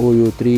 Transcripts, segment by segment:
OU3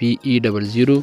PE00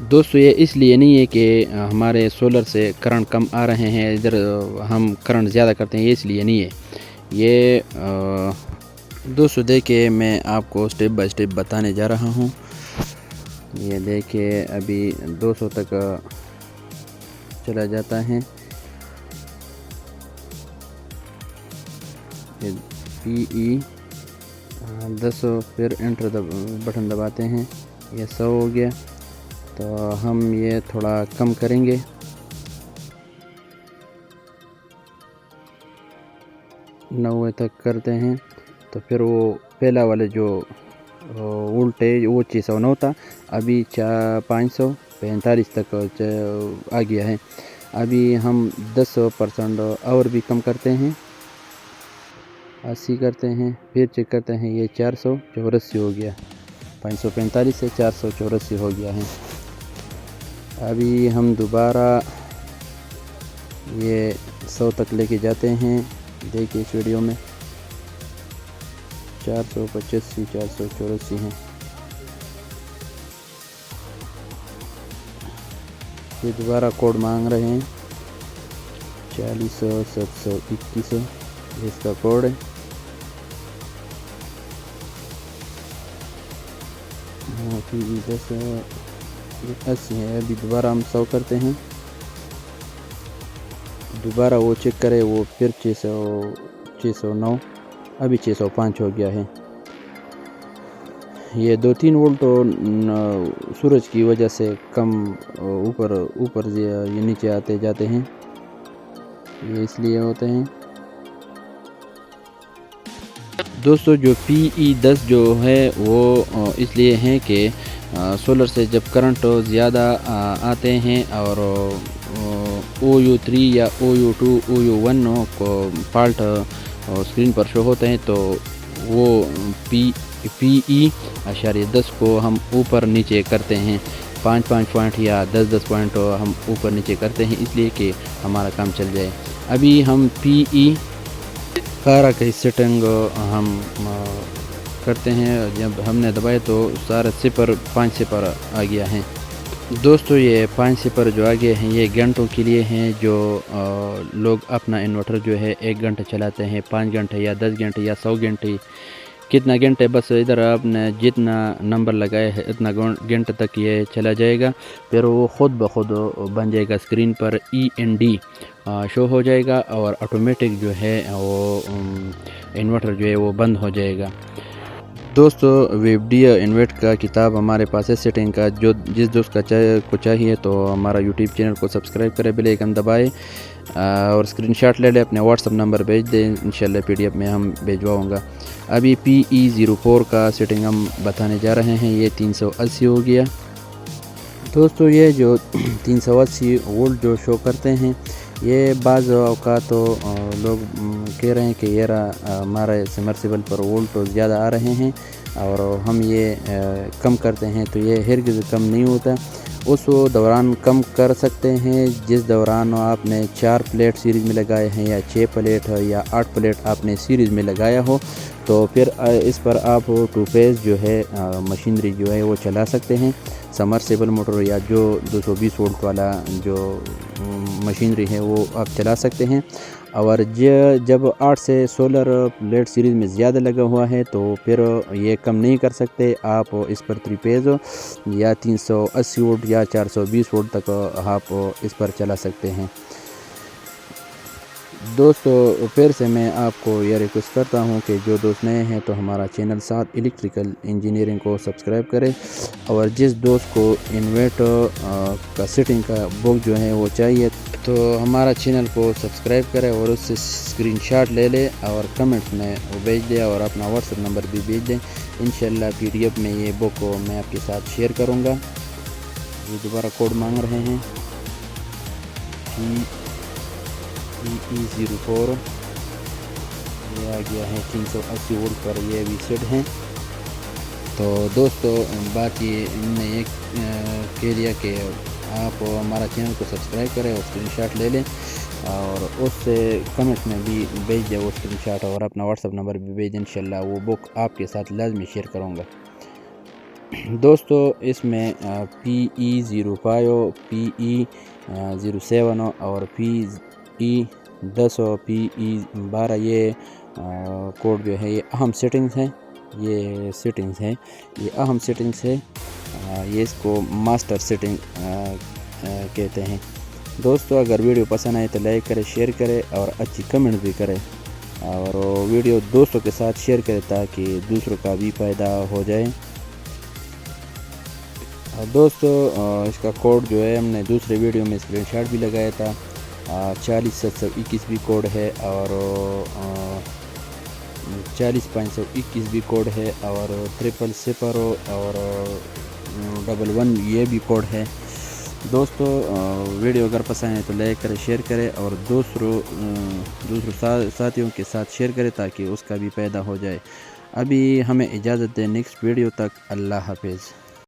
دوستو یہ اس لیے نہیں ہے کہ ہمارے سولر سے کرنٹ کم آ رہے ہیں، ادھر ہم کرنٹ زیادہ کرتے ہیں، یہ اس لیے نہیں ہے یہ دوستو دیکھیں میں آپ کو سٹیپ بائی سٹیپ بتانے جا رہا ہوں۔ یہ دیکھیں ابھی 200 تک چلا جاتا ہے، پی ای 10، پھر انٹر بٹن دباتے ہیں، یہ 100 ہو گیا، تو ہم یہ تھوڑا کم کریں گے، 90 تک کرتے ہیں، تو پھر وہ پہلا والے جو وولٹیج وہ 609 تھا، ابھی 545 تک آ گیا ہے۔ ابھی ہم 10% اور بھی کم کرتے ہیں، 80 کرتے ہیں، پھر چیک کرتے ہیں، یہ 484 ہو گیا، 545 سے 484 ہو گیا ہے۔ ابھی ہم دوبارہ یہ 100 تک لے کے جاتے ہیں، دیکھیں اس ویڈیو میں 485 484 ہیں، یہ دوبارہ کوڈ مانگ رہے ہیں 40 721، اس کا کوڈ ہے، پی 10 80 ہے۔ ابھی دوبارہ ہم 100 کرتے ہیں، دوبارہ وہ چیک کرے، وہ پھر 609، ابھی 605 ہو گیا ہے۔ یہ 2-3 وولٹ سورج کی وجہ سے کم اوپر یہ نیچے آتے جاتے ہیں، یہ اس لیے ہوتے ہیں۔ دوستو جو پی ای 10 جو ہے وہ اس لیے ہیں کہ سولر سے جب کرنٹ زیادہ آتے ہیں اور OU3 یا OU2 OU1 کو فالٹ اسکرین پر شو ہوتے ہیں، تو وہ پی ای 10 کو ہم اوپر نیچے کرتے ہیں، 5 پوائنٹ یا 10 پوائنٹ ہم اوپر نیچے کرتے ہیں، اس لیے کہ ہمارا کام چل جائے۔ ابھی ہم پی ای 11 کی سیٹنگ ہم کرتے ہیں، جب ہم نے دبائے تو سارا 5 آ گیا ہے۔ دوستو یہ 5 جو آگے ہیں یہ گھنٹوں کے لیے ہیں، جو لوگ اپنا انورٹر جو ہے 1 گھنٹہ چلاتے ہیں، 5 گھنٹے یا 10 گھنٹے یا 100 گھنٹے، کتنا گھنٹے بس ادھر آپ نے جتنا نمبر لگائے ہے اتنا گھنٹے تک یہ چلا جائے گا، پھر وہ خود بخود بن جائے گا، اسکرین پر END شو ہو جائے گا، اور آٹومیٹک جو ہے وہ انورٹر جو ہے وہ بند ہو جائے گا۔ دوستو ویبڈیا انویٹ کا کتاب ہمارے پاس ہے سیٹنگ کا، جو جس دوست کو چاہیے تو ہمارا یوٹیوب چینل کو سبسکرائب کرے، بیل آئیکن دبائے اور اسکرین شاٹ لے لے، اپنے واٹس ایپ نمبر بھیج دیں، انشاءاللہ PDF میں ہم بھیجواؤں گا۔ ابھی PE04 کا سیٹنگ ہم بتانے جا رہے ہیں، یہ 380 ہو گیا۔ دوستو یہ جو 380 وولٹ جو شو کرتے ہیں، یہ بعض اوقات لوگ کہہ رہے ہیں کہ یہ ہمارے سمرسیبل پر وولٹ زیادہ آ رہے ہیں اور ہم یہ کم کرتے ہیں، تو یہ ہرگز کم نہیں ہوتا، اس دوران کم کر سکتے ہیں جس دوران آپ نے 4 پلیٹ سیریز میں لگائے ہیں، یا 6 پلیٹ یا 8 پلیٹ آپ نے سیریز میں لگایا ہو، تو پھر اس پر آپ 2 فیز جو ہے مشینری جو ہے وہ چلا سکتے ہیں، سمرسیبل موٹر یا جو 220 وولٹ والا جو مشینری ہے وہ آپ چلا سکتے ہیں۔ اور جب 8 سے 16 پلیٹ سیریز میں زیادہ لگا ہوا ہے تو پھر یہ کم نہیں کر سکتے، آپ اس پر 3 فیز یا 380 وولٹ یا 420 وولٹ تک آپ اس پر چلا سکتے ہیں۔ دوستو پھر سے میں آپ کو یہ ریکویسٹ کرتا ہوں کہ جو دوست نئے ہیں تو ہمارا چینل ساتھ الیکٹریکل انجینئرنگ کو سبسکرائب کریں، اور جس دوست کو انورٹر کا سیٹنگ کا بک جو ہے وہ چاہیے تو ہمارا چینل کو سبسکرائب کرے اور اس سے اسکرین شاٹ لے لے اور کمنٹ میں وہ بھیج دے، اور اپنا واٹس ایپ نمبر بھی بھیج دیں، انشاءاللہ PDF میں یہ بک کو میں آپ کے ساتھ شیئر کروں گا۔ یہ دوبارہ کوڈ مانگ رہے ہیں PE04، یہ آ گیا ہے 380 وولٹ پر، یہ بھی سیٹ ہیں۔ تو دوستو باقی میں یہ کہہ دیا کہ آپ ہمارا چینل کو سبسکرائب کریں اور اسکرین شاٹ لے لیں، اور اس سے کمنٹ میں بھی بھیج دیں وہ اسکرین شاٹ، اور اپنا واٹس ایپ نمبر بھی بھیج دیں، انشاءاللہ وہ بک آپ کے ساتھ لازمی شیئر کروں گا۔ دوستو اس میں PE05 PE07 اور PE10 PE12 یہ کوڈ جو ہے یہ اہم سیٹنگز ہیں، یہ اہم سیٹنگز ہے، یہ اس کو ماسٹر سیٹنگ کہتے ہیں۔ دوستو اگر ویڈیو پسند آئے تو لائک کرے، شیئر کرے اور اچھی کمنٹ بھی کرے، اور ویڈیو دوستوں کے ساتھ شیئر کرے تاکہ دوسروں کا بھی فائدہ ہو جائے۔ دوستو اس کا کوڈ جو ہے ہم نے دوسرے ویڈیو میں اسکرین شاٹ بھی لگایا تھا، 40721 بھی کوڈ ہے اور 40.121 بھی کوڈ ہے اور 000 اور 11 یہ بھی کوڈ ہے۔ دوستو ویڈیو اگر پسند ہے تو لائک کرے، شیئر کرے اور دوسروں ساتھیوں کے ساتھ شیئر کرے تاکہ اس کا بھی فائدہ ہو جائے۔ ابھی ہمیں اجازت دیں، نیکسٹ ویڈیو تک اللہ حافظ۔